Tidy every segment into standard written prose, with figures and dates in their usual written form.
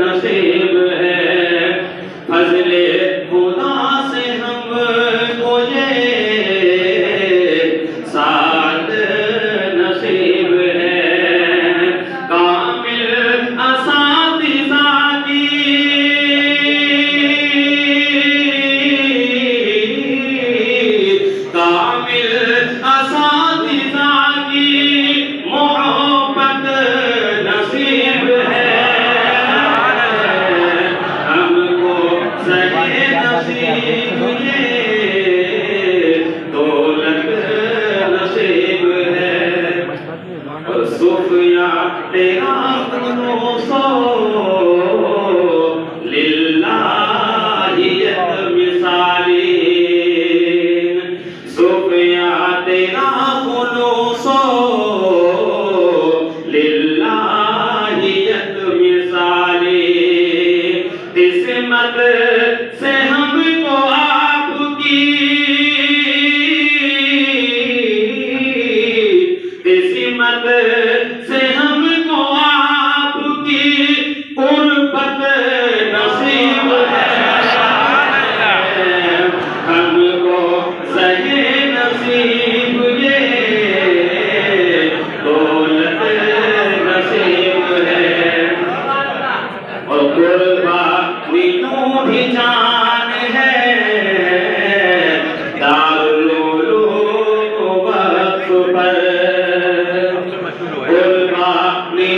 नसीब है फजले खुदा से हमको ये साथ नसीब है कामिल असातिज़ा की कामिल असातिज़ा की मोहब्बत नसीब है नसीब ये दौलत नसीब है सूफिया तेरा खुलूसो लिल्लाहियत मिसाली सूफिया तेरा खुलूसो लिल्लाहियत मिसाली किस्मत से हमको आपकी किस्मत से हमको आपकी कुर्बत नसीब है हमको सही नसीब ये दौलत नसीब है और कुर्बानी भी जान है दारुल वक्त पर कुर्बानी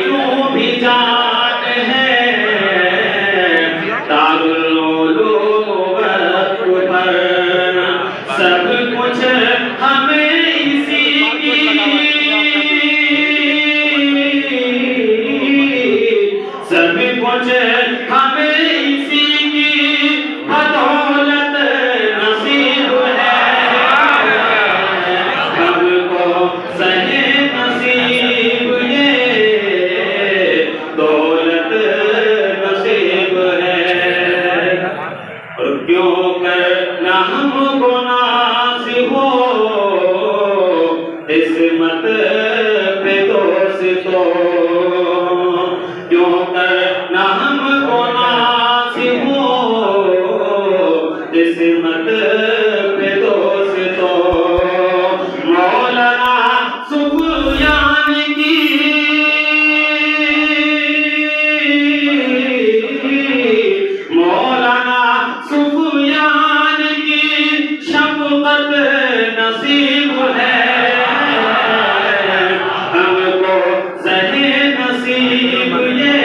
भी जान है दारुल वक्त पर सब कुछ हमें इसी की सब कुछ हमें इसी की बदौलत नसीब है हमको सही नसीब ये दौलत नसीब है और क्यों कर ना हमको नाज़ हो किस्मत पे दोष तो क्यों कर ना हमको नाज़ हो किस्मत पे दोष तो मौलाना सुफियान की मौलाना सुफियान की शफ़क़त नसीब है हमको सही नसीब ये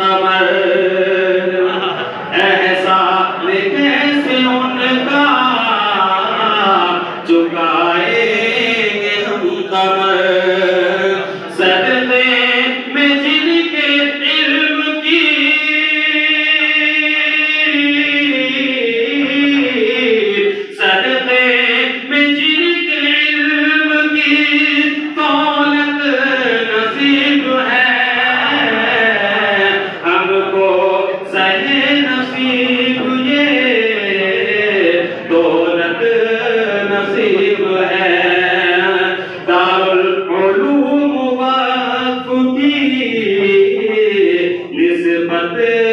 कमर एहसान कैसे उनका चुकाएंगे हम कमर सदक़े में जिनके इल्म की सदक़े में जिनके इल्म की दौलत नसीब है हमको सहे नसीब ये दौलत नसीब है दारुल उलूम वक़्फ़ की निस्बत